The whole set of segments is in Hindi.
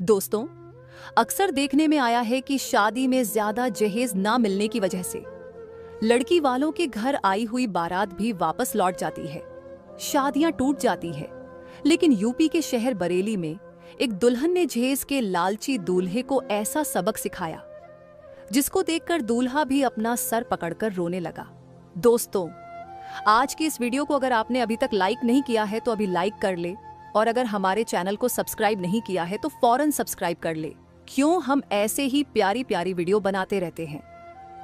दोस्तों, अक्सर देखने में आया है कि शादी में ज्यादा जहेज ना मिलने की वजह से लड़की वालों के घर आई हुई बारात भी वापस लौट जाती है, शादियां टूट जाती है। लेकिन यूपी के शहर बरेली में एक दुल्हन ने जहेज के लालची दूल्हे को ऐसा सबक सिखाया जिसको देखकर दूल्हा भी अपना सर पकड़कर रोने लगा। दोस्तों, आज की इस वीडियो को अगर आपने अभी तक लाइक नहीं किया है तो अभी लाइक कर ले, और अगर हमारे चैनल को सब्सक्राइब नहीं किया है तो फौरन सब्सक्राइब कर ले, क्यों हम ऐसे ही प्यारी प्यारी वीडियो बनाते रहते हैं।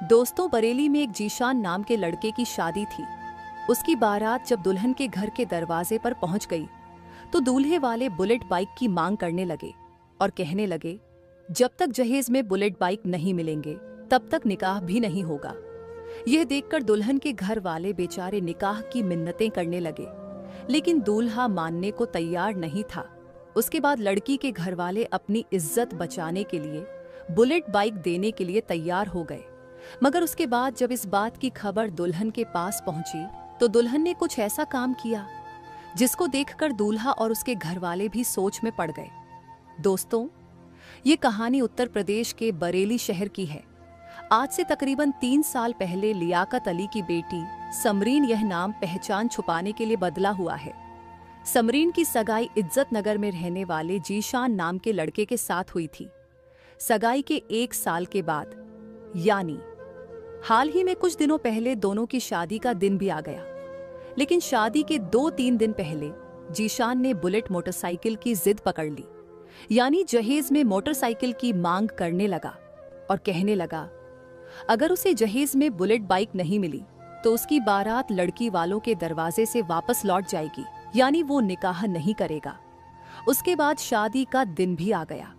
दोस्तों, बरेली में एक जीशान नाम के लड़के की शादी थी। उसकी बारात जब दुल्हन के घर के दरवाजे पर पहुंच गई तो दूल्हे वाले बुलेट बाइक की मांग करने लगे और कहने लगे, जब तक जहेज में बुलेट बाइक नहीं मिलेंगे तब तक निकाह भी नहीं होगा। यह देखकर दुल्हन के घर वाले बेचारे निकाह की मिन्नतें करने लगे, लेकिन दूल्हा मानने को तैयार नहीं था। उसके बाद लड़की के घर वाले अपनी इज्जत बचाने के लिए बुलेट बाइक देने के लिए तैयार हो गए। मगर उसके बाद जब इस बात की खबर दुल्हन के पास पहुंची तो दुल्हन ने कुछ ऐसा काम किया जिसको देखकर दूल्हा और उसके घर वाले भी सोच में पड़ गए। दोस्तों, ये कहानी उत्तर प्रदेश के बरेली शहर की है। आज से तकरीबन 3 साल पहले लियाकत अली की बेटी समरीन यह नाम पहचान छुपाने के लिए बदला हुआ है। समरीन की सगाई इज्जत नगर में रहने वाले जीशान नाम के लड़के के साथ हुई थी। सगाई के 1 साल के बाद, यानी हाल ही में कुछ दिनों पहले दोनों की शादी का दिन भी आ गया। लेकिन शादी के 2-3 दिन पहले जीशान ने बुलेट मोटरसाइकिल की जिद पकड़ ली, यानी जहेज में मोटरसाइकिल की मांग करने लगा और कहने लगा अगर उसे जहेज में बुलेट बाइक नहीं मिली तो उसकी बारात लड़की वालों के दरवाजे से वापस लौट जाएगी, यानी वो निकाह नहीं करेगा। उसके बाद शादी का दिन भी आ गया।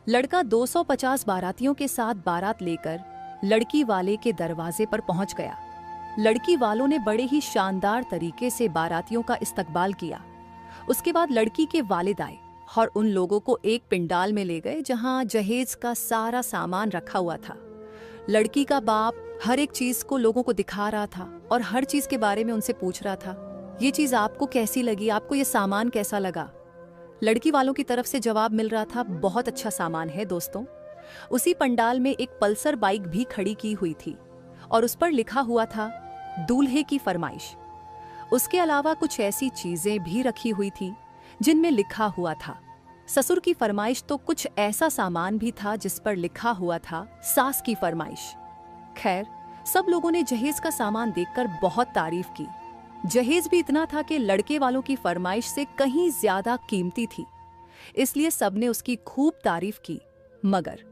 लड़का 250 बारातियों के साथ बारात लेकर लड़की वाले के दरवाजे पर पहुंच गया। लड़की वालों ने बड़े ही शानदार तरीके से बारातियों का इस्तकबाल किया। उसके बाद लड़की के वालिद आए और उन लोगों को एक पिंडाल में ले गए जहां जहेज का सारा सामान रखा हुआ था। लड़की का बाप हर एक चीज को लोगों को दिखा रहा था और हर चीज के बारे में उनसे पूछ रहा था, ये चीज आपको कैसी लगी, आपको ये सामान कैसा लगा। लड़की वालों की तरफ से जवाब मिल रहा था, बहुत अच्छा सामान है। दोस्तों, उसी पंडाल में एक पल्सर बाइक भी खड़ी की हुई थी और उस पर लिखा हुआ था दूल्हे की फरमाइश। उसके अलावा कुछ ऐसी चीजें भी रखी हुई थी जिनमें लिखा हुआ था ससुर की फरमाइश, तो कुछ ऐसा सामान भी था जिस पर लिखा हुआ था सास की फरमाइश। खैर, सब लोगों ने जहेज का सामान देखकर बहुत तारीफ की। जहेज भी इतना था कि लड़के वालों की फरमाइश से कहीं ज्यादा कीमती थी, इसलिए सबने उसकी खूब तारीफ की। मगर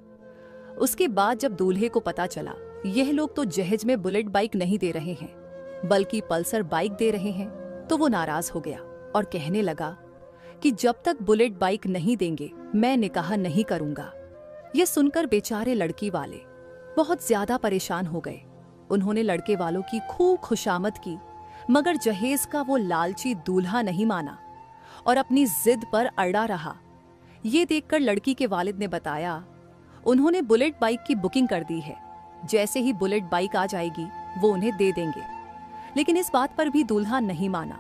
उसके बाद जब दूल्हे को पता चला यह लोग तो जहेज में बुलेट बाइक नहीं दे रहे हैं बल्कि पल्सर बाइक दे रहे हैं, तो वो नाराज हो गया और कहने लगा कि जब तक बुलेट बाइक नहीं देंगे मैं निकाह नहीं करूंगा। यह सुनकर बेचारे लड़की वाले बहुत ज्यादा परेशान हो गए। उन्होंने लड़के वालों की खूब खुशामद की, मगर जहेज का वो लालची दूल्हा नहीं माना और अपनी जिद पर अड़ा रहा। ये देखकर लड़की के वालिद ने बताया उन्होंने बुलेट बाइक की बुकिंग कर दी है, जैसे ही बुलेट बाइक आ जाएगी वो उन्हें दे देंगे। लेकिन इस बात पर भी दूल्हा नहीं माना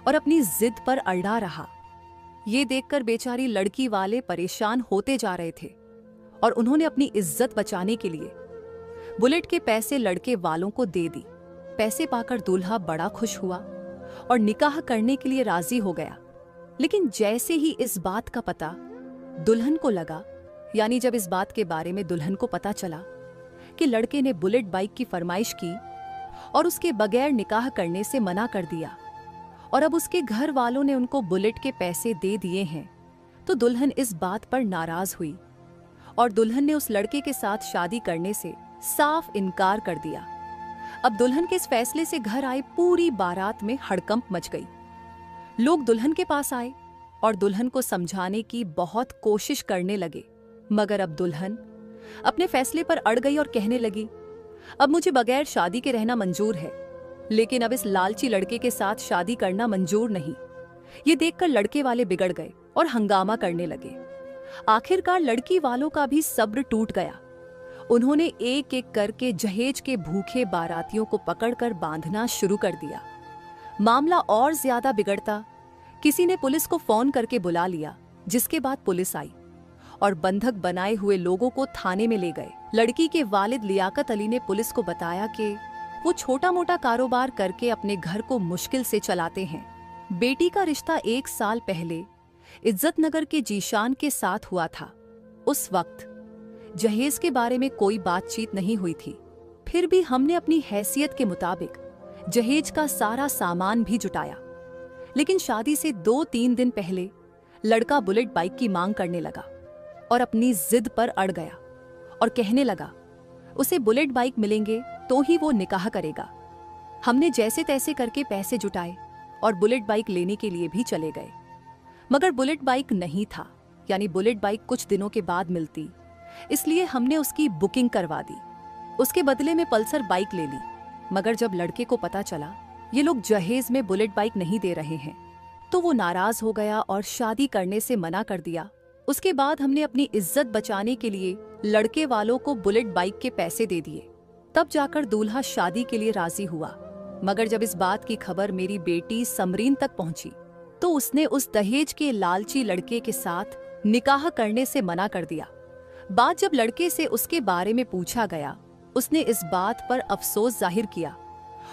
और अपनी जिद पर अड़ा रहा। ये देखकर बेचारी लड़की वाले परेशान होते जा रहे थे और उन्होंने अपनी इज्जत बचाने के लिए बुलेट के पैसे लड़के वालों को दे दी। पैसे पाकर दूल्हा बड़ा खुश हुआ और निकाह करने के लिए राजी हो गया। लेकिन जैसे ही इस बात का पता दुल्हन को लगा, यानी जब इस बात के बारे में दुल्हन को पता चला कि लड़के ने बुलेट बाइक की फरमाइश की और उसके बगैर निकाह करने से मना कर दिया और अब उसके घर वालों ने उनको बुलेट के पैसे दे दिए हैं, तो दुल्हन इस बात पर नाराज हुई और दुल्हन ने उस लड़के के साथ शादी करने से साफ इनकार कर दिया। अब दुल्हन के इस फैसले से घर आए पूरी बारात में हड़कंप मच गई। लोग दुल्हन के पास आए और दुल्हन को समझाने की बहुत कोशिश करने लगे, मगर अब दुल्हन अपने फैसले पर अड़ गई और कहने लगी, अब मुझे बगैर शादी के रहना मंजूर है, लेकिन अब इस लालची लड़के के साथ शादी करना मंजूर नहीं। ये देखकर लड़के वाले बिगड़ गए और हंगामा करने लगे। आखिरकार लड़की वालों का भी सब्र टूट गया। उन्होंने एक एक करके जहेज के भूखे बारातियों को पकड़कर बांधना शुरू कर दिया। मामला और ज्यादा बिगड़ता किसी ने पुलिस को फोन करके बुला लिया, जिसके बाद पुलिस आई और बंधक बनाए हुए लोगों को थाने में ले गए। लड़की के वालिद लियाकत अली ने पुलिस को बताया कि वो छोटा मोटा कारोबार करके अपने घर को मुश्किल से चलाते हैं। बेटी का रिश्ता 1 साल पहले इज्जतनगर के जीशान के साथ हुआ था। उस वक्त जहेज के बारे में कोई बातचीत नहीं हुई थी। फिर भी हमने अपनी हैसियत के मुताबिक जहेज का सारा सामान भी जुटाया। लेकिन शादी से 2-3 दिन पहले लड़का बुलेट बाइक की मांग करने लगा और अपनी जिद पर अड़ गया और कहने लगा उसे बुलेट बाइक मिलेंगे तो ही वो निकाह करेगा। हमने जैसे तैसे करके पैसे जुटाए और बुलेट बाइक लेने के लिए भी चले गए, मगर बुलेट बाइक नहीं था। यानी बुलेट बाइक कुछ दिनों के बाद मिलती, इसलिए हमने उसकी बुकिंग करवा दी। उसके बदले में पल्सर बाइक ले ली। मगर जब लड़के को पता चला ये लोग जहेज में बुलेट बाइक नहीं दे रहे हैं तो वो नाराज हो गया और शादी करने से मना कर दिया। उसके बाद हमने अपनी इज्जत बचाने के लिए लड़के वालों को बुलेट बाइक के पैसे दे दिए। तब जाकर दूल्हा शादी के लिए राजी हुआ। मगर जब इस बात की खबर मेरी बेटी समरीन तक पहुंची तो उसने उस दहेज के लालची लड़के के साथ निकाह करने से मना कर दिया। बात जब लड़के से उसके बारे में पूछा गया, उसने इस बात पर अफसोस जाहिर किया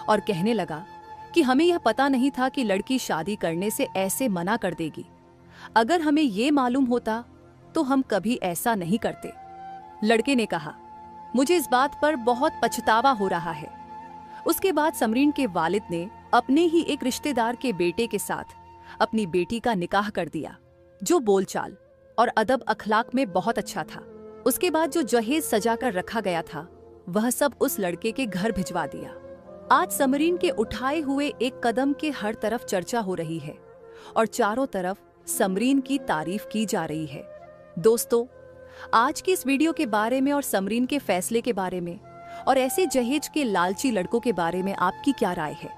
और कहने लगा कि हमें यह पता नहीं था कि लड़की शादी करने से ऐसे मना कर देगी। अगर हमें ये मालूम होता तो हम कभी ऐसा नहीं करते। लड़के ने कहा, मुझे इस बात पर बहुत पछतावा हो रहा है। उसके बाद समरीन के वालिद ने अपने ही एक रिश्तेदार के बेटे के साथ अपनी बेटी का निकाह कर दिया, जो बोलचाल और अदब अखलाक में बहुत अच्छा था। उसके बाद जो जहेज सजा कर रखा गया था वह सब उस लड़के के घर भिजवा दिया। आज समरीन के उठाए हुए एक कदम के हर तरफ चर्चा हो रही है और चारों तरफ समरीन की तारीफ की जा रही है। दोस्तों, आज की इस वीडियो के बारे में और समरीन के फैसले के बारे में और ऐसे जहेज के लालची लड़कों के बारे में आपकी क्या राय है?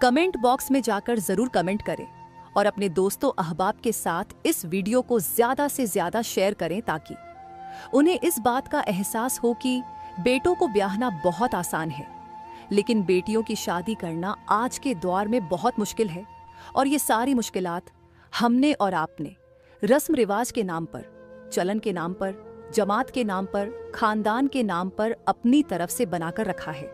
कमेंट बॉक्स में जाकर जरूर कमेंट करें और अपने दोस्तों अहबाब के साथ इस वीडियो को ज्यादा से ज्यादा शेयर करें ताकि उन्हें इस बात का एहसास हो कि बेटों को ब्याहना बहुत आसान है, लेकिन बेटियों की शादी करना आज के दौर में बहुत मुश्किल है। और ये सारी मुश्किलात हमने और आपने रस्म रिवाज के नाम पर, चलन के नाम पर, जमात के नाम पर, खानदान के नाम पर अपनी तरफ से बनाकर रखा है।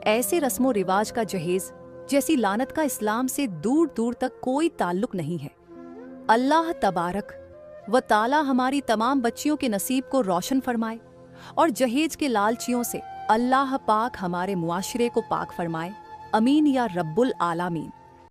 ऐसे रस्मों रिवाज का जहेज जैसी लानत का इस्लाम से दूर दूर तक कोई ताल्लुक नहीं है। अल्लाह तबारक व ताला हमारी तमाम बच्चियों के नसीब को रोशन फरमाए और जहेज के लालचियों से अल्लाह पाक हमारे मुआशरे को पाक फरमाए। अमीन या रब्बुल आलामीन।